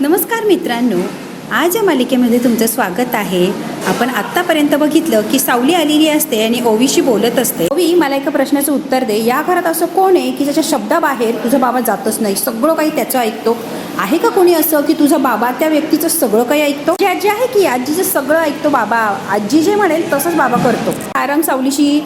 नमस्कार मित्रांनो, आज या मालिकेमध्ये तुमचं स्वागत आहे. आपण आत्तापर्यंत बघितलं की सावली आलेली असते आणि ओवीशी बोलत असते. ओवी, मला एका प्रश्नाचं उत्तर दे. या घरात असं कोण आहे की ज्याच्या शब्दाबाहेर तुझा बाबा जातच नाही, सगळं काही त्याचं ऐकतो? आहे का कोणी असं की तुझा बाबा त्या व्यक्तीचं सगळं काही ऐकतो? आजी आहे की आजीचं सगळं ऐकतो बाबा, आजी जे म्हणेल तसंच बाबा करतो. सारंग सावलीशी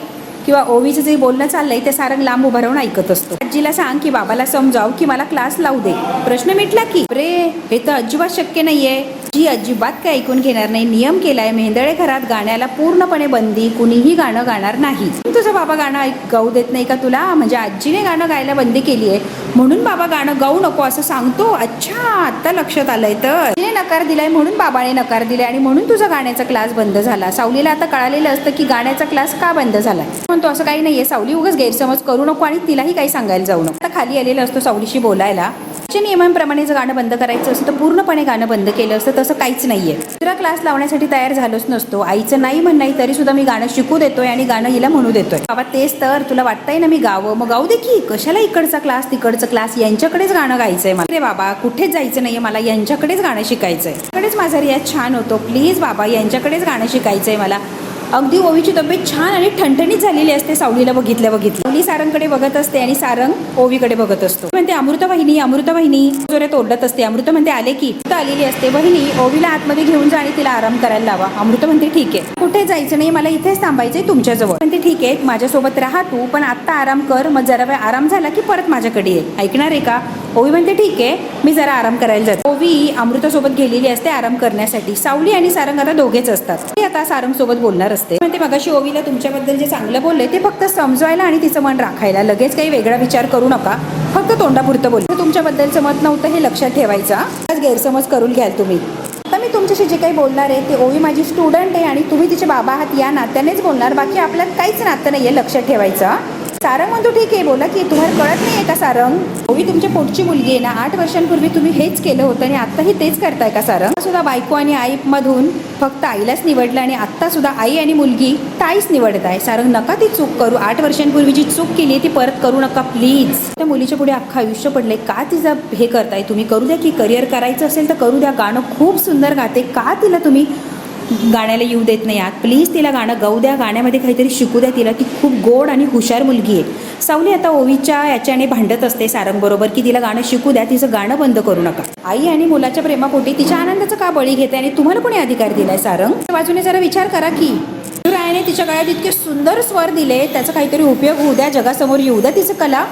किंवा ओवीचं जे बोलणं चाललंय ते सारंग लांब उभं राहून ऐकत असतो. आजीला सांग की बाबाला समजाव की मला क्लास लावू दे. प्रश्न मिटला की रे, हे तर अजिबात शक्य नाहीये. जी अजिबात काय ऐकून घेणार नाही. नियम केलाय, मेंदळे घरात गाण्याला पूर्णपणे बंदी, कुणीही गाणं गाणार नाही. तुझा बाबा गाणं गाऊ देत नाही का तुला? म्हणजे आजीने गाणं गायला बंदी केली आहे म्हणून बाबा गाणं गाऊ नको असं सांगतो? अच्छा, आता लक्षात आलंय. तर आजीने नकार दिलाय म्हणून बाबाने नकार दिलाय आणि म्हणून तुझा गाण्याचा क्लास बंद झाला. सावलीला आता कळालेलं असतं की गाण्याचा क्लास का बंद झालाय. म्हणतो असं काही नाहीये सावली, उगाच गैरसमज करू नको आणि तिलाही काही सांगायला जाऊ नको. आता खाली आलेलं असतो सावलीशी बोलायला. नियमांप्रमाणे जर गाणं बंद करायचं असतं तर पूर्णपणे गाणं बंद केलं असतं. तसं काहीच नाहीये. दुसरा क्लास लावण्यासाठी तयार झालोच नसतो. आईचं नाही म्हणणं तरी सुद्धा मी गाणं शिकू देतोय आणि गाणं हिला म्हणू देतोय. बाबा तेच तर, तुला वाटतंय ना मी गावं, मग गाऊ दे की. कशाला इकडचा क्लास तिकडचा क्लास, यांच्याकडेच गाणं गायचंय मला. अरे बाबा, कुठेच जायचं नाहीये मला, यांच्याकडेच गाणं शिकायचंय. यांच्याकडेच माझा रियाज छान होतो. प्लीज बाबा, यांच्याकडेच गाणं शिकायचंय मला. अगदी ओवीची तब्येत छान आणि ठणठणीत झालेली असते. सावलीला बघितल्या ओवी सारंगकडे बघत असते आणि सारंग ओवीकडे बघत असतो. म्हणते अमृतवाहिनी अमृतवाहिनी, जोरात ओरडत असते. अमृत म्हणते आले की. आलेली असते. वहिनी, ओवीला आतमध्ये घेऊन जा आणि तिला आराम करायला लावा. अमृत म्हणते ठीक आहे, कुठे जायचं नाही, मला इथेच थांबायचंय तुमच्याजवळ. म्हणते ठीक आहे, माझ्यासोबत राहा तू, पण आत्ता आराम कर, मग जरा वेळ आराम झाला की परत माझ्याकडे ये. ऐकणार आहे का? ओवी म्हणते ठीक आहे, मी जरा आराम करायला जाते. ओवी अमृतासोबत गेलेली असते आराम करण्यासाठी. सावली आणि सारंग आता दोघेच असतात. ती आता सारंग सोबत बोलणार असते. म्हणते मगाशी ओवीला तुमच्याबद्दल जे चांगलं बोलले ते फक्त समजवायला आणि तिचं मन राखायला, लगेच काही वेगळा विचार करू नका. फक्त तोंडापुरतं बोलले. तुमच्याबद्दलचं मत नव्हतं हे लक्षात ठेवायचं. आज गैरसमज करून घ्याल तुम्ही. आता मी तुमच्याशी जे काही बोलणार आहे ते ओवी माझी स्टुडंट आहे आणि तुम्ही तिचे बाबा आहात या नात्यानेच बोलणार, बाकी आपल्यात काहीच नातं नाहीये, लक्षात ठेवायचं. सारंग म्हणतो ठीक आहे, बोला की. तुम्हाला कळत नाहीये का सारंग? ओवी तुमच्या पोटची मुलगी आहे ना. 8 वर्षांपूर्वी तुम्ही हेच केलं होतं आणि आत्ताही तेच करताय का सारंग? सुद्धा बायको आणि आई मधून फक्त आईलाच निवडलं आणि आत्ता सुद्धा आई आणि मुलगी ताईच निवडत आहे. सारंग नका ती चूक करू. 8 वर्षांपूर्वी जी चूक केली ती परत करू नका प्लीज. त्या मुलीच्या पुढे अख्खं आयुष्य पडलंय. का तिचं हे करताय तुम्ही? करू द्या की. करिअर करायचं असेल तर करू द्या. गाणं खूप सुंदर गाते, का तिला तुम्ही गाण्याला येऊ देत नाही आहात? प्लीज तिला गाणं गाऊ द्या, गाण्यामध्ये काहीतरी शिकू द्या तिला. ती खूप गोड आणि हुशार मुलगी आहे. सावली आता ओवीच्या याच्याने भांडत असते सारंग बरोबर की तिला गाणं शिकू द्या, तिचं गाणं बंद करू नका. आई आणि मुलाच्या प्रेमापोटी तिच्या आनंदाचं का बळी घेते आणि तुम्हाला कोणी अधिकार दिलाय सारंग? बाजूने जरा विचार करा की. रायाने तिच्या गळ्यात इतके सुंदर स्वर दिले, त्याचा काहीतरी उपयोग होऊ द्या, जगासमोर येऊ द्या तिचं कला.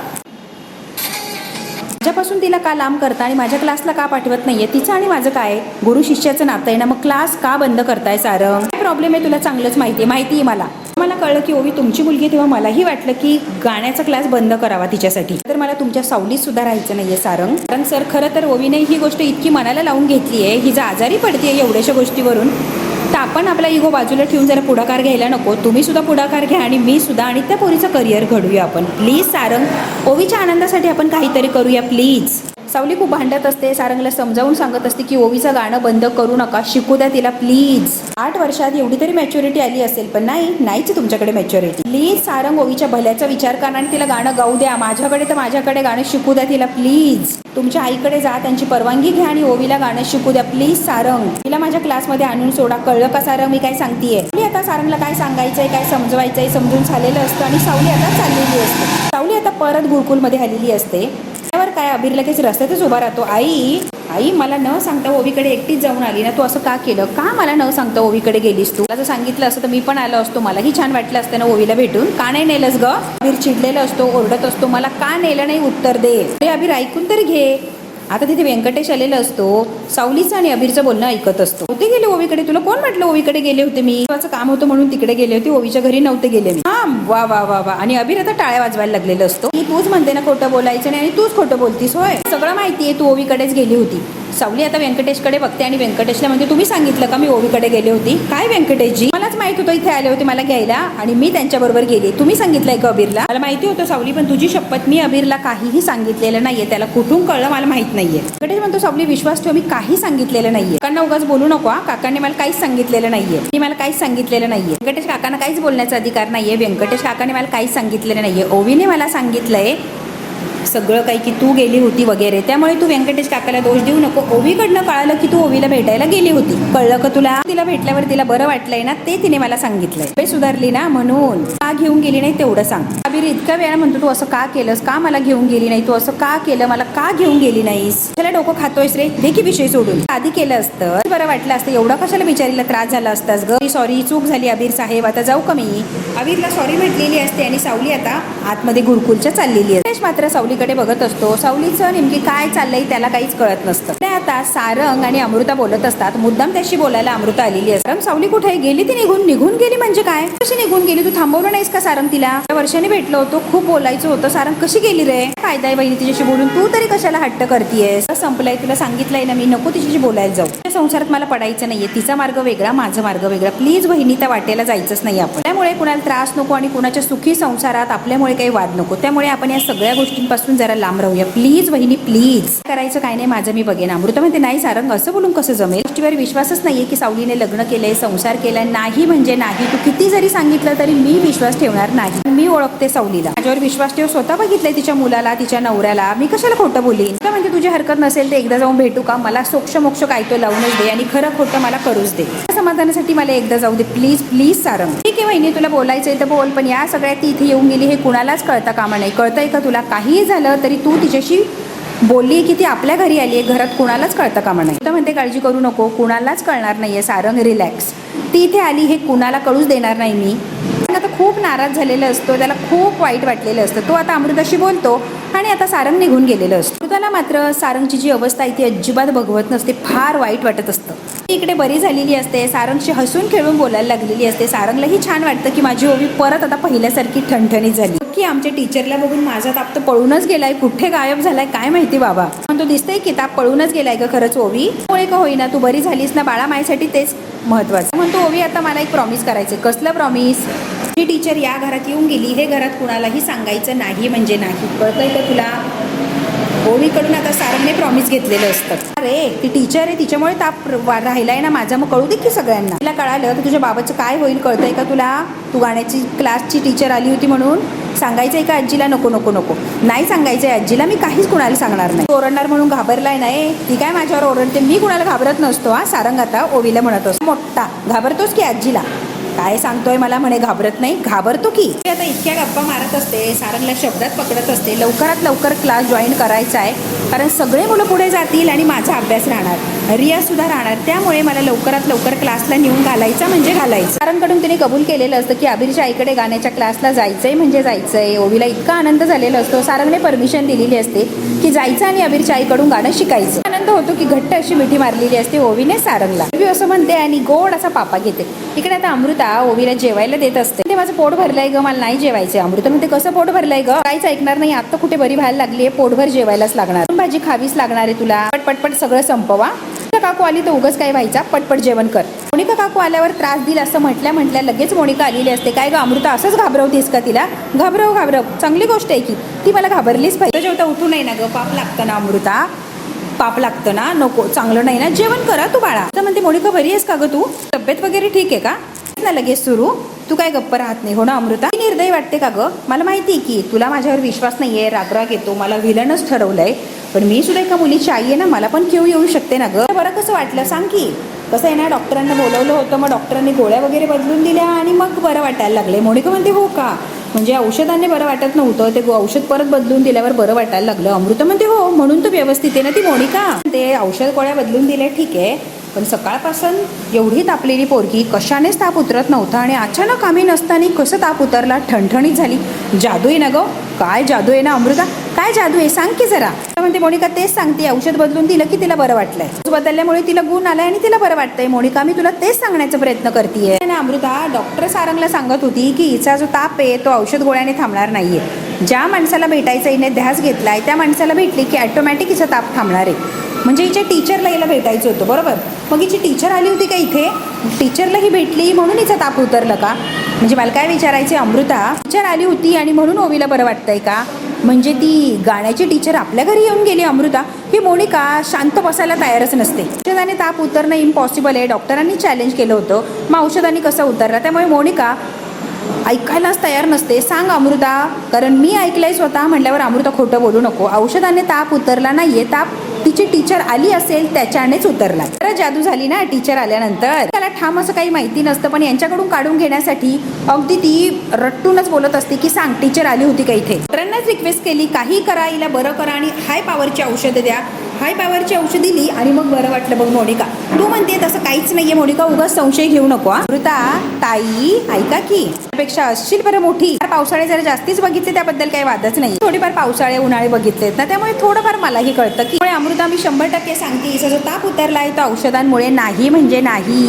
माझ्यापासून तिला का लांब करता आणि माझ्या क्लासला का पाठवत नाहीये? तिचं आणि माझं काय गुरु शिष्याचं नातं आहे ना, मग क्लास का बंद करताय सारंग? काय प्रॉब्लेम आहे तुला? चांगलंच माहिती आहे मला कळलं की ओवी तुमची मुलगी, तेव्हा मलाही वाटलं की गाण्याचा क्लास बंद करावा तिच्यासाठी. तर मला तुमच्या सावलीत सुद्धा राहायचं नाहीये सारंग. कारण सर, खरं तर ओवीने ही गोष्ट इतकी मनाला लावून घेतली आहे, ही जर आजारी पडते एवढ्याशा गोष्टीवरून, तर आपण आपला इगो बाजूला ठेवून जरा पुढाकार घ्यायला नको? तुम्ही सुद्धा पुढाकार घ्या आणि मी सुद्धा, आणि त्या पोरीचं करिअर घडूया आपण प्लीज सारंग. ओवीच्या आनंदासाठी आपण काहीतरी करूया प्लीज. सावली खूप भांडत असते. सारंगला समजावून सांगत असते की ओवीचं गाणं बंद करू नका, शिकू द्या तिला प्लीज. 8 वर्षात एवढी तरी मॅच्युरिटी आली असेल, पण नाहीच तुमच्याकडे मॅच्युरिटी. प्लीज सारंग, ओवीच्या भल्याचा विचार करा आणि तिला गाणं गाऊ द्या. माझ्याकडे गाणं शिकू द्या तिला प्लीज. तुमच्या आईकडे जा, त्यांची परवानगी घ्या आणि ओवीला गाणं शिकू द्या प्लीज सारंग. तिला माझ्या क्लासमध्ये आणून सोडा. कळलं का सारंग मी काय सांगतेय? मी आता सारंगला काय सांगायचंय, काय समजवायचंय समजून झालेलं असतं आणि सावली आता चाललेली असते. सावली आता परत गुरुकुलमध्ये आलेली असते. त्यावर काय अबीर लगेच रस्त्यातच उभा राहतो. आई मला न सांगता ओवीकडे एकटीच जाऊन आली ना, तू असं का केलं? का मला न सांगता ओवीकडे गेलीस तू? जर सांगितलं असतं तर मी पण आलो असतो, मलाही छान वाटलं असतं ना ओवीला भेटून. का नाही नेलंस ग? अबीर चिडलेला असतो, ओरडत असतो, मला का नेलं नाही उत्तर दे. अबीर ऐकून तर घे. आता तिथे व्यंकटेश आलेला असतो. सावलीचं आणि अबीरचं बोलणं ऐकत असतो. होते गेले ओवीकडे? तुला कोण म्हटलं ओवीकडे गेले होते? मी काम होतं म्हणून तिकडे गेले होते, ओवीच्या घरी नव्हते गेले मी. हा, वा वा वा वा. आणि अबीर आता टाळ्या वाजवायला लागलेला असतो की तूच म्हणते ना खोटं बोलायचं नाही आणि तूच खोटं बोलतीस होय? सगळं माहितीये, तू ओवीकडेच गेली होती. सावली आता व्यंकटेशकडे बघते आणि व्यंकटेशला म्हणजे तुम्ही सांगितलं का मी ओवीकडे गेले होती? काय व्यंकटेशजी? मलाच माहित होतं इथे आले होते मला घ्यायला आणि मी त्यांच्याबरोबर गेले. तुम्ही सांगितलंय का अबीरला? मला माहिती होतं सावली, पण तुझी शपथ मी अबीरला काहीही सांगितलेलं नाहीये. त्याला कुठून कळलं मला माहित नाहीये. व्यंकटेश म्हणतो सावली विश्वास ठेव, मी काही सांगितलेलं नाहीये. काकांना उगाच बोलू नको. काकांनी मला काहीच सांगितलेलं नाहीये. मला काहीच सांगितलेलं नाहीये. व्यंकटेश काकांना काहीच बोलण्याचा अधिकार नाहीये. व्यंकटेश काकांनी मला काहीच सांगितलेलं नाहीये. ओवीने मला सांगितलंय सगळं काही की तू गेली होती वगैरे, त्यामुळे तू व्यंकटेश काकाला दोष देऊ नको. ओवीकडनं कळालं की तू ओवीला भेटायला गेली होती. कळलं का तुला? तिला भेटल्यावर तिला बरं वाटलंय ना, ते तिने मला सांगितलंय. सुधारली ना, म्हणून का घेऊन गेली नाही तेवढं सांग. अबीर इतका वेळा म्हणतो तू असं का केलंस, का मला घेऊन गेली नाही, तू असं का केलं, मला का घेऊन गेली नाहीस, त्याला डोकं खातोयस रे, दे की विषय सोडून. आधी केलं असतं बरं वाटलं असतं, एवढा कशाला बिचारीला त्रास झाला असतास ग. सॉरी, चूक झाली अबीर साहेब, आता जाऊ का मी. अबीरला सॉरी म्हटलेली असते आणि सावली आता आतमध्ये गुरुकुलच्या चाललेली असते. मात्र सावलीकडे बघत असतो. सावलीचं नेमकी काय चाललंय त्याला काहीच कळत नसतं. आता सारंग आणि अमृता बोलत असतात. मुद्दाम त्याशी बोलायला अमृता आलेली असते. सावली कुठे गेली? ती निघून गेली म्हणजे काय? कशी निघून गेली? तू थांबवलं नाहीस का सारंग तिला? वर्षाने भेटलो होतो, खूप बोलायचं होतं. सारंग कशी गेली रे? फायदा आहे बहिणी तिच्याशी बोलून, तू तरी कशाला हट्ट करतीयस? संपलाय, तुला सांगितलंय ना मी, नको तिच्याशी बोलायला जाऊ. त्या संसारात मला पडायचं नाहीये. तिचा मार्ग वेगळा, माझा मार्ग वेगळा. प्लीज बहिणी, त्या वाटेला जायचंच नाही आपण. त्यामुळे कुणाला त्रास नको आणि कुणाच्या सुखी संसारात आपल्यामुळे काही वाद नको. त्यामुळे आपण या सगळ्या गोष्टींपासून जरा लांब राहूया प्लीज बहिणी, प्लीज. करायचं काय नाही, माझं मी बघेन. अमृता म्हणते नाही सारंग, असं बोलून कसं जमेल? गोष्टीवर विश्वासच नाहीये की सावलीने लग्न केलंय, संसार केलाय. नाही म्हणजे नाही. तू किती जरी सांगितलं तरी मी विश्वास ठेवणार नाही. मी ओळखते सावलीला, माझ्यावर विश्वास ठेव. स्वतः बघितलंय तिच्या मुलाला, तिच्या नवऱ्याला. मी कशाला खोटं बोलीन? म्हणजे तुझी हरकत नसेल तर एकदा जाऊन भेटू का? मला सोक्ष मोक्ष काय तो लावूनच दे आणि खरं खोटं मला करूच दे. समाधानासाठी मला एकदा जाऊ दे प्लीज प्लीज सारंग. ठीक आहे वहिनी, तुला बोलायचंय तर बोल, पण या सगळ्या ती इथे येऊन गेली हे कुणालाच कळता कामा नाही. कळतंय का तुला? काहीही झालं तरी तू तिच्याशी बोलली की ती आपल्या घरी आली आहे, घरात कुणालाच कळतं कामा नाही. तर म्हणते काळजी करू नको, कुणालाच कळणार नाहीये सारंग, रिलॅक्स. ती इथे आली हे कुणाला कळूच देणार नाही मी. आता खूप नाराज झालेला असतो, त्याला खूप वाईट वाटलेलं असतं. तो आता अमृताशी बोलतो आणि आता सारंग निघून गेलेलं असतं. अमृताला मात्र सारंगची जी अवस्था आहे ती अजिबात बघवत नसते, फार वाईट वाटत असतं. ती इकडे बरी झालेली असते, सारंगशी हसून खेळून बोलायला लागलेली असते. सारंगलाही छान वाटतं की माझी ओवी परत आता पहिल्यासारखी ठणठणीत झाली. की आमच्या टीचरला बघून माझा ताप तर पळूनच गेलाय, कुठे गायब झालाय काय माहिती बाबा. पण तो दिसतंय की ताप पळूनच गेलाय का खरंच ओवी? मुळे का होईना तू बरी झालीस ना बाळा, माझ्यासाठी तेच महत्वाचं. म्हणतो ओवी आता मला एक प्रॉमिस करायचं. कसलं प्रॉमिस? ही टीचर या घरात येऊन गेली हे घरात कुणालाही सांगायचं नाही म्हणजे नाही. कळतंय का तुला? ओवीकडून आता सारंगने प्रॉमिस घेतलेलं असतं. अरे ती टीचर आहे, तिच्यामुळे ताप राहिलाय ना माझा, मग कळू दे की सगळ्यांना. तिला कळालं तर तुझ्या बाबाचं काय होईल कळतंय का तुला? तू गाण्याची क्लासची टीचर आली होती म्हणून सांगायचंय का आजीला? नको नको नको, नाही सांगायचंय आजीला. मी काहीच कुणाला सांगणार नाही. ओरडणार म्हणून घाबरलाय नाही, ती काय माझ्यावर ओरडते? मी कुणाला घाबरत नसतो. हा सारंग आता ओवीला म्हणत असतो. मोठा घाबरतोस की आजीला? काय सांगतोय मला म्हणे घाबरत नाही? घाबरतो की. आता इतक्या गप्पा मारत असते, सारंगला शब्दात पकडत असते. लवकरात लवकर क्लास जॉईन करायचा आहे, कारण सगळे मुलं पुढे जातील आणि माझा अभ्यास राहणार, रियाज सुद्धा राहणार. त्यामुळे मला लवकरात लवकर क्लासला नेऊन घालायचा म्हणजे घालायचं. सारंगकडून तिने कबूल केलेलं असतं की अबीरच्या आईकडे गाण्याच्या क्लासला जायचंय म्हणजे जायचंय. ओवीला इतका आनंद झालेला असतो. सारंगने परमिशन दिलेली असते की जायचं आणि अबीरच्या आईकडून गाणं शिकायचं. आनंद होतो की घट्ट अशी मिठी मारलेली असते ओवीने सारंगला. ओवी असं म्हणते आणि गोड असा पापा घेते. इकडे आता अमृता ओवीला जेवायला देत असते. ते माझं पोट भरलंय ग, मला नाही जेवायचंय. अमृता म्हणते कसं पोट भरलंय ग? काहीच ऐकणार नाही, आता कुठे बरी व्हायला लागली आहे, पोटभर जेवायलाच लागणार. भाजी खावीच लागणार आहे तुला. पटपट सगळं संपवा. काकू आली तर उगाच काय व्हायचा, पटपट जेवण कर. मोनिका काकू आल्यावर त्रास दिल असं म्हटल्या लगेच मोनिका आलेली असते. काय ग अमृता, असंच घाबरवतेस का तिला? घाबरव, चांगली गोष्ट आहे की ती मला घाबरलीच पाहिजे. जेवता उठू नाही ना ग, पाप लागतं ना अमृता, पाप लागतं ना, नको, चांगलं नाही ना, जेवण करा तू बाळा. तर म्हणते मोनिका बरी आहेस का ग तू? तब्येत वगैरे ठीक आहे का? ना लगेच सुरू, तू काय गप्प राहत नाही हो ना अमृता? निर्दयी वाटते का ग? मला माहिती आहे की तुला माझ्यावर विश्वास नाहीये, रागराग येतो, मला विलनच ठरवलंय, पण मी सुद्धा एका मुलीची आई आहे ना, मला पण किव येऊ शकते ना ग. बरं कसं वाटलं सांग की. कसं आहे ना, डॉक्टरांना बोलवलं होतं, मग डॉक्टरांनी गोळ्या वगैरे बदलून दिल्या आणि मग बरं वाटायला लागले. मोनिका म्हणते हो का, म्हणजे औषधाने बरं वाटत नव्हतं, ते औषध परत बदलून दिल्यावर बरं वाटायला लागलं. अमृता म्हणते हो, म्हणून तर व्यवस्थित आहे ना ती मोनिका. ते औषध गोळ्या बदलून दिल्या ठीक आहे, पण सकाळपासून एवढी तापलेली पोरगी, कशानेच ताप उतरत नव्हता आणि अचानक आम्ही नसताना कसं ताप उतरला, ठणठणीत झाली. जादू आहे ना ग? काय जादू आहे ना अमृता? काय जादू आहे सांग की जरा. म्हणते मोनिका तेच सांगते, औषध बदलून दिलं की तिला बरं वाटलंय. बदलल्यामुळे तिला गुण आलाय आणि तिला बरं वाटतंय. मोनिका मी तुला तेच सांगण्याचा प्रयत्न करतेय ना अमृता. डॉक्टर सारंगला सांगत होती की हिचा जो ताप आहे तो औषध गोळ्याने थांबणार नाहीये. ज्या माणसाला भेटायचं हिने ध्यास घेतलाय त्या माणसाला भेटली की ऑटोमॅटिक हिचा ताप थांबणार आहे. म्हणजे हिच्या टीचरला हिला भेटायचं होतं बरोबर, मग हिची टीचर आली होती का इथे? टीचरला ही भेटली म्हणून हिचा ताप उतरलं का? म्हणजे मला काय विचारायचे अमृता, टीचर आली होती आणि म्हणून ओवीला बरं वाटतंय का? म्हणजे ती गाण्याची टीचर आपल्या घरी येऊन गेली अमृता. ही मोनिका शांत बसायला तयारच नसते. औषधाने ताप उतरणं इम्पॉसिबल आहे, डॉक्टरांनी चॅलेंज केलं होतं, मग औषधांनी कसं उतरला? त्यामुळे मोनिका ऐकायलाच तयार नसते. सांग अमृता, कारण मी ऐकलंय स्वतः म्हटल्यावर अमृता खोटं बोलू नको. औषधाने ताप उतरला नाहीये, ताप तिची टीचर आली असेल त्याच्यानेच उतरला. तर जादू झाली ना टीचर आल्यानंतर. त्याला ठाम असं काही माहिती नसतं, पण यांच्याकडून काढून घेण्यासाठी अगदी ती रट्टूनच बोलत असते की सांग टीचर आली होती का इथे. डॉक्टरांनाच रिक्वेस्ट केली काही करा, हिला बरं करा आणि हाय पॉवरची औषधं द्या. हाय पॉवरची औषध दिली आणि मग बरं वाटलं. बघ मोनिका, तू म्हणते तसं काहीच नाहीये मोनिका, उगाच संशय घेऊ नको. अमृता ताई ऐका की, त्यापेक्षा असशील बरं मोठी. पावसाळे जरा जास्तीच बघितले, त्याबद्दल काही वादच नाही. थोडीफार पावसाळे उन्हाळे बघितलेत ना, त्यामुळे थोडंफार मलाही कळतं की अमृता मी 100% सांगते, हिचा जो ताप उतरलाय तो औषधांमुळे नाही म्हणजे नाही.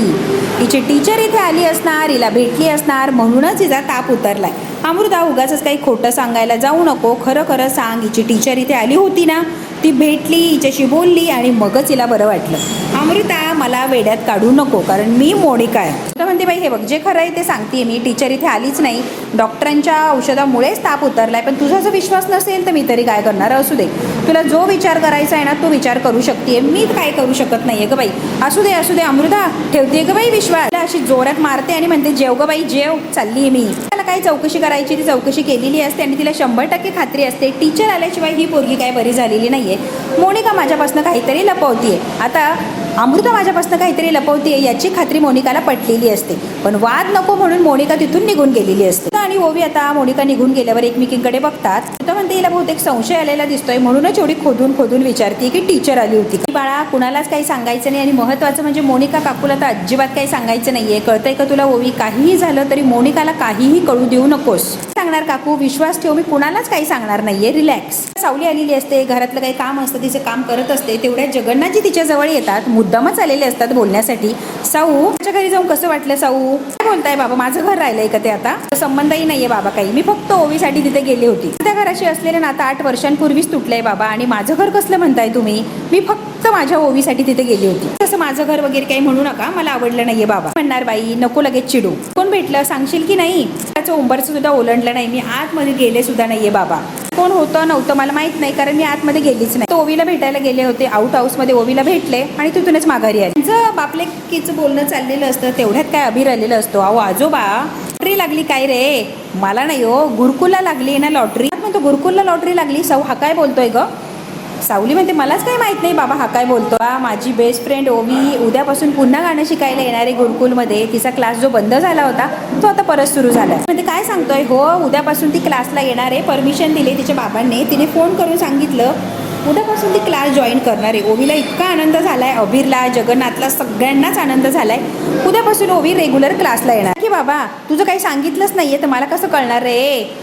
हिची टीचर इथे आली असणार, हिला भेटली असणार, म्हणूनच हिचा ताप उतरलाय. अमृता उगाच काही खोटं सांगायला जाऊ नको, खरं खरं सांग. हिची टीचर इथे आली होती ना, ती भेटली, हिच्याशी बोलली आणि मगच हिला बरं वाटलं. अमृता मला वेड्यात काढू नको, कारण मी मोनिका आहे. तर म्हणते बाई हे बघ, जे खरं आहे ते सांगते मी. टीचर इथे आलीच नाही, डॉक्टरांच्या औषधामुळेच ताप उतरलाय. पण तुझा जर विश्वास नसेल तर मी तरी काय करणार. असू दे, तुला जो विचार करायचा आहे ना तो विचार करू शकते, मी काय करू शकत नाहीये ग बाई. असू दे असू दे अमृता, ठेवते ग बाई विश्वास. अशी जोरात मारते आणि म्हणते जेव ग बाई जेव, चालली मी. त्याला काही चौकशी करायची ती चौकशी केलेली असते आणि तिला 100% खात्री असते टीचर आल्याशिवाय ही पोरगी काय बरी झालेली नाहीये. मोनिका माझ्यापासून काहीतरी लपवतीये. आता अमृता माझ्यापासून काहीतरी लपवतीये याची खात्री मोनिकाला पटलेली असते, पण वाद नको म्हणून मोनिका तिथून निघून गेलेली असते. आणि ओवी आता मोनिका निघून गेल्यावर एकमेकींकडे बघतात. तर म्हणते हिला बहुतेक संशय आलेला दिसतोय, म्हणूनच एवढी खोदून खोदून विचारते की टीचर आली होती. बाळा कुणालाच काही सांगायचं नाही, आणि महत्वाचं म्हणजे मोनिका काकूला तर अजिबात काही सांगायचं नाहीये. कळतंय का तुला ओवी? काहीही झालं तरी मोनिकाला काहीही कळू देऊ नकोस. सांगणार काकू, विश्वास ठेव, मी कुणालाच काही सांगणार नाहीये, रिलॅक्स. सावली आलेली असते, घरातलं काही काम असतं, तिचं काम करत असते. तेवढ्या जगन्नाथजी तिच्या जवळ येतात, मुद्दामच आलेले असतात बोलण्यासाठी. साऊ माझ्या घरी जाऊन कसं वाटलं? साऊ काय बोलताय बाबा, माझं घर राहिलंय का ते? आता संबंधही नाहीये बाबा काही, मी फक्त ओवीसाठी तिथे गेली होती. त्या घराशी असलेलं नातं 8 वर्षांपूर्वीच तुटलंय बाबा, आणि माझं घर कसलं म्हणताय तुम्ही? मी फक्त माझ्या ओवीसाठी तिथे गेली होती. तसं माझं घर वगैरे काही म्हणू नका, मला आवडलं नाहीये बाबा. म्हणणार बाई नको लगेच चिडू. कोण भेटलं सांगशील की नाही? त्याचं उंबरचं सुद्धा ओलांडलं नाही, मी आतमध्ये गेले सुद्धा नाहीये बाबा. कोण होतं नव्हतं मला माहित नाही, कारण मी आतमध्ये गेलीच नाही. तो ओवीला भेटायला गेले होते, आउट हाऊसमध्ये ओवीला भेटले आणि तिथूनच माघारी आली. त्यांचं बापलेकीचं बोलणं चाललेलं असतं, तेवढ्यात काय अभिर आलेलं असतो. अहो आजोबा लॉटरी लागली काय रे? मला नाही हो, गुरुकुलला लागली ना लॉटरी. म्हणतो गुरुकुलला लॉटरी लागली. साऊ हा काय बोलतोय ग? सावली म्हणते मलाच काही माहित नाही बाबा हा काय बोलतो. माझी बेस्ट फ्रेंड ओवी उद्यापासून पुन्हा गाणं शिकायला येणार आहे गुरुकुलमध्ये. तिचा क्लास जो बंद झाला होता तो आता परत सुरू झाला. म्हणजे काय सांगतोय? हो उद्यापासून ती क्लासला येणार आहे, परमिशन दिली तिच्या बाबांनी. तिने फोन करून सांगितलं उद्यापासून ती क्लास जॉईन करणार आहे. ओवीला इतका आनंद झालाय, अभिरला, जगन्नाथला, सगळ्यांनाच आनंद झालाय. उद्यापासून ओवी रेग्युलर क्लासला येणार. की बाबा तुझं काही सांगितलंच नाहीये तर मला कसं कळणार रे?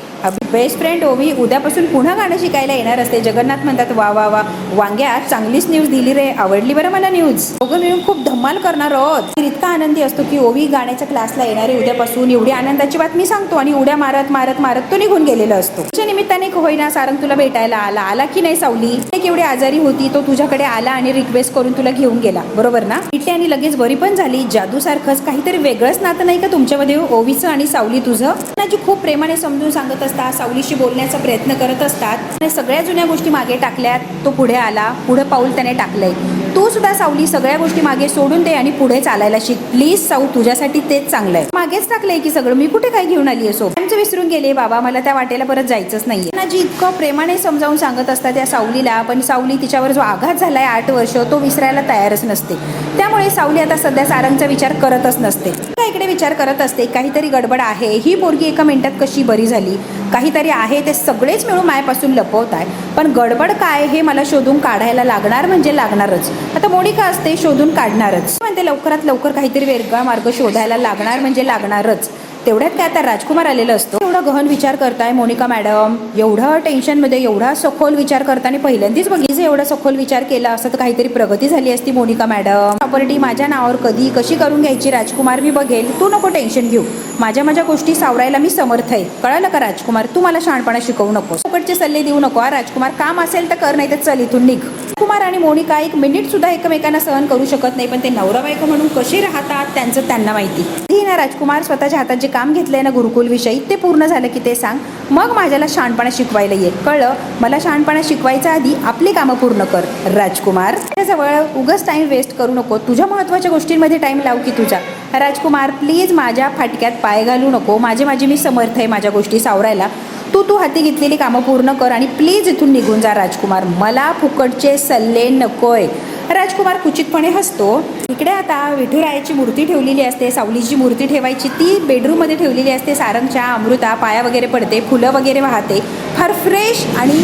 बेस्ट फ्रेंड ओवी उद्यापासून पुन्हा गाणं शिकायला येणार असते. जगन्नाथ म्हणतात वा वा वा वांग्या, चांगलीच न्यूज दिली रे, आवडली बरं मला न्यूज. दोघं मिळून खूप धमाल करणार आहोत. इतका आनंदी असतो की ओवी गाण्याच्या क्लासला येणार आहे उद्यापासून. एवढी आनंदाची बातमी सांगतो आणि उड्या मारत मारत मारत तो निघून गेलेला असतो. त्याच्या निमित्ताने होईना सारंग तुला भेटायला आला की नाही सावली? एक एवढी आजारी होती, तो तुझ्याकडे आला आणि रिक्वेस्ट करून तुला घेऊन गेला, बरोबर ना? इथे आणि लगेच बरी पण झाली. जादू सारखंच काहीतरी वेगळंच नातं नाही का तुमच्यामध्ये ओवीचं आणि सावली तुझं? माझी खूप प्रेमाने समजून सांगत असतात, सावलीशी बोलण्याचा प्रयत्न करत असतात. आणि सगळ्या जुन्या गोष्टी मागे टाकल्यात. तो पुढे आला, पुढे पाऊल त्याने टाकलंय. तू सुद्धा सावली सगळ्या गोष्टी मागे सोडून दे आणि पुढे चालायला शिक प्लीज. साऊ तुझ्यासाठी तेच चांगलं आहे. मागेच टाकलंय की सगळं, मी कुठे काय घेऊन आली असो. आमचं विसरून गेले बाबा, मला त्या वाटेला परत जायचंच नाहीये. ना जी इतकं प्रेमाने समजावून सांगत असतात त्या सावलीला, पण सावली तिच्यावर जो आघात झालाय 8 वर्ष तो विसरायला तयारच नसते. त्यामुळे सावली आता सध्या सारंगचा विचार करतच नसते. इकडे विचार करत असते काहीतरी गडबड आहे. ही पोरगी एका मिनिटात कशी बरी झाली? काहीतरी आहे, ते सगळेच मिळून मायापासून लपवत आहे. पण गडबड काय हे मला शोधून काढायला लागणार म्हणजे लागणारच. आता मोनिका असते शोधून काढणारच. म्हणते लवकरात लवकर काहीतरी वेगळा मार्ग शोधायला लागणार म्हणजे लागणारच. तेवढ्यात काय आता राजकुमार आलेला असतो. एवढा गहन विचार करताय मोनिका मॅडम, एवढा टेन्शनमध्ये एवढा सखोल विचार करताना पहिल्यांदाच बघितलं. एवढा सखोल विचार केला असता तर काहीतरी प्रगती झाली असती. मोनिका मॅडम प्रॉपर्टी माझ्या नावावर कधी कशी करून घ्यायची राजकुमार मी बघेल, तू नको टेन्शन घेऊ. माझ्या गोष्टी सावरायला मी समर्थ आहे, कळालं का राजकुमार? तू मला शहाणपणा शिकवू नको, फुकटचे सल्ले देऊ नको राजकुमार. काम असेल तर कर, नाही तर चल इथून निघ. कुमार आणि मोनिका 1 मिनिट सुद्धा एकमेकांना सहन करू शकत नाही, पण ते नवरा बायको म्हणून कसे राहतात त्यांचं त्यांना माहिती. ही ना राजकुमार स्वतःच्या हातात जे काम घेतलंय ना गुरुकुल विषयी ते पूर्ण पूर्ण झालं की ते सांग, मग माझ्याला शहाणपणा शिकवायला ये. कळलं? मला शहाणपणा शिकवायच्या आधी आपली कामं पूर्ण कर. राजकुमार त्याजवळ उगाच टाईम वेस्ट करू नको. तुझ्या महत्त्वाच्या गोष्टींमध्ये टाईम लाव की तुझा. राजकुमार प्लीज माझ्या फाटक्यात पाय घालू नको. माझी मी समर्थ आहे माझ्या गोष्टी सावरायला. तू हाती घेतलेली कामं पूर्ण कर आणि प्लीज इथून निघून जा. राजकुमार मला फुकटचे सल्ले नकोय. राजकुमार कुचितपणे हसतो. इकडे आता विठुरायाची मूर्ती ठेवलेली असते. सावलीची मूर्ती ठेवायची ती बेडरूममध्ये ठेवलेली असते. सारंगच्या अमृता पाया वगैरे पडते, फुलं वगैरे वाहते. फार फ्रेश आणि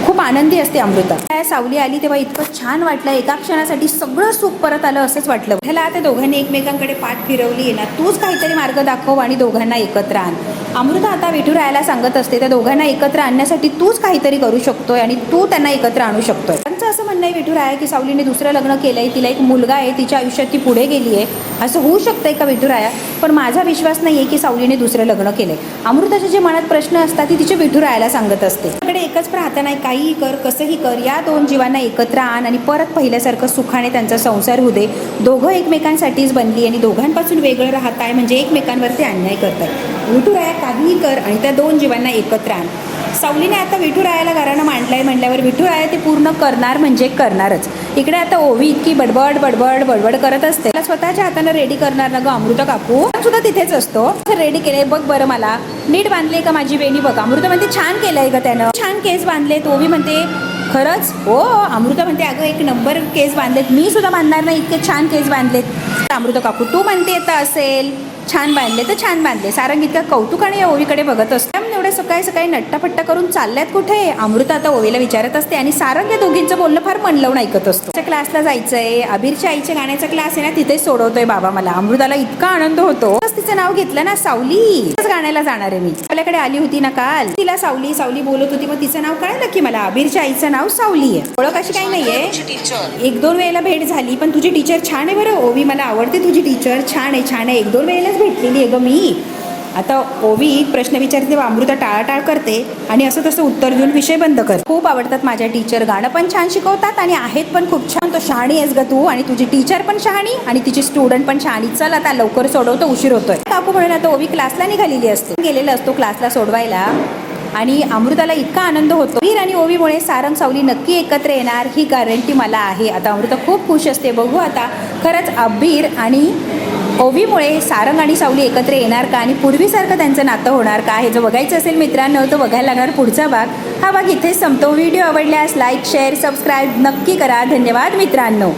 खूप आनंदी असते अमृता. सावली आली तेव्हा इतकं छान वाटलं. एका क्षणासाठी सगळं सुख परत आलं असंच वाटलं. ह्याला त्या दोघांनी एकमेकांकडे पाठ फिरवली ना, तूच काहीतरी मार्ग दाखव आणि दोघांना एकत्र आण. अमृता आता विठुरायाला सांगत असते त्या दोघांना एकत्र आणण्यासाठी तूच काहीतरी करू शकतोय आणि तू त्यांना एकत्र आणू शकतोय. त्यांचं असं म्हणणं आहे विठुराया की सावलीने दुसरं लग्न केलंय, तिला एक मुलगा आहे, तिच्या आयुष्यात ती पुढे गेली आहे. असं होऊ शकतंय का विठुराया? पण माझा विश्वास नाही आहे की सावलीने दुसरं लग्न केलंय. अमृताचे जे मनात प्रश्न असतात ती तिच्या विठुरायाला सांगत असते. त्याकडे एकच प्रार्थना आहे, काहीही कर कसंही कर, या दोन जीवांना एकत्र आण आणि परत पहिल्यासारखं सुखाने त्यांचा संसार होऊ दे. दोघं एकमेकांसाठीच बनली आणि दोघांपासून वेगळं राहत आहे म्हणजे एकमेकांवरती अन्याय करतात. विठुराया काहीही कर आणि त्या दोन जीवांना एकत्र आण. सावलीने आता विठुरायाला घरानं मांडलंय म्हटल्यावर विठुराया ते पूर्ण करणार म्हणजे करणारच. इकडे आता ओवी इतकी बडबड बडबड बडबड करत असते. त्याला स्वतःच्या हातानं रेडी करणार ना ग अमृता काकू सुद्धा तिथेच असतो. रेडी केलंय बघ बरं, मला नीट बांधले का माझी वेणी बघ. अमृता म्हणते छान केलंय ग त्यानं, छान केस बांधलेत. ओवी म्हणते खरंच हो. अमृता म्हणते अगं एक नंबर केस बांधलेत, मी सुद्धा बांधणार नाही इतके छान केस बांधलेत. अमृता काकू तू म्हणते तर असेल छान बांधले तर छान बांधले. सारंग इतक्या कौतुकाने या ओवीकडे बघत असतो. एवढे सकाळी सकाळी नट्टापट्टा करून चालल्यात कुठे? अमृता आता ओवीला विचारत असते आणि सारंग या दोघींचं बोलणं फार मन लावून ऐकत असतो. क्लासला जायचंय, अबीरच्या आईच्या गाण्याचा क्लास आहे ना, तिथेच सोडवतोय बाबा मला. अमृताला इतका आनंद होतो. तिचं नाव घेतलं ना, सावली गाण्याला जाणार आहे मी. आपल्याकडे आली होती ना काल, तिला सावली सावली बोलत होती, मग तिचं नाव कळलं की मला अबीरच्या आईचं नाव सावली आहे. ओळख अशी काही नाहीये, एक दोन वेळेला भेट झाली. पण तुझी टीचर छान आहे बरं ओवी, मला आवडते तुझी टीचर, छान आहे छान आहे. एक दोन वेळेलाच भेटलेली आहे ग मी. आता ओवी प्रश्न विचारते तेव्हा अमृता टाळाटाळ करते आणि असं तसं उत्तर देऊन विषय बंद कर. खूप आवडतात माझ्या टीचर, गाणं पण छान शिकवतात आणि आहेत पण खूप छान. तो शहाणी आहेस ग तू आणि तुझी टीचर पण शहाणी आणि तिची स्टुडंट पण शहाणी. चल आता लवकर सोडवतो, उशीर होतोय. काकू म्हणून आता ओवी क्लासला निघालेली असते. गेलेला असतो क्लासला सोडवायला आणि अमृताला इतका आनंद होतो. वीर आणि ओवीमुळे सारंग सावली नक्की एकत्र येणार ही गॅरंटी मला आहे. आता अमृता खूप खुश असते. बघू आता खरंच अबीर आणि ओवीमुळे सारंग आणि सावली एकत्र येणार का आणि पूर्वीसारखं त्यांचं नातं होणार का? हे जर बघायचं असेल मित्रांनो तर बघायला लागणार पुढचा भाग. हा भाग इथेच संपतो. व्हिडिओ आवडल्यास लाईक शेअर सबस्क्राईब नक्की करा. धन्यवाद मित्रांनो.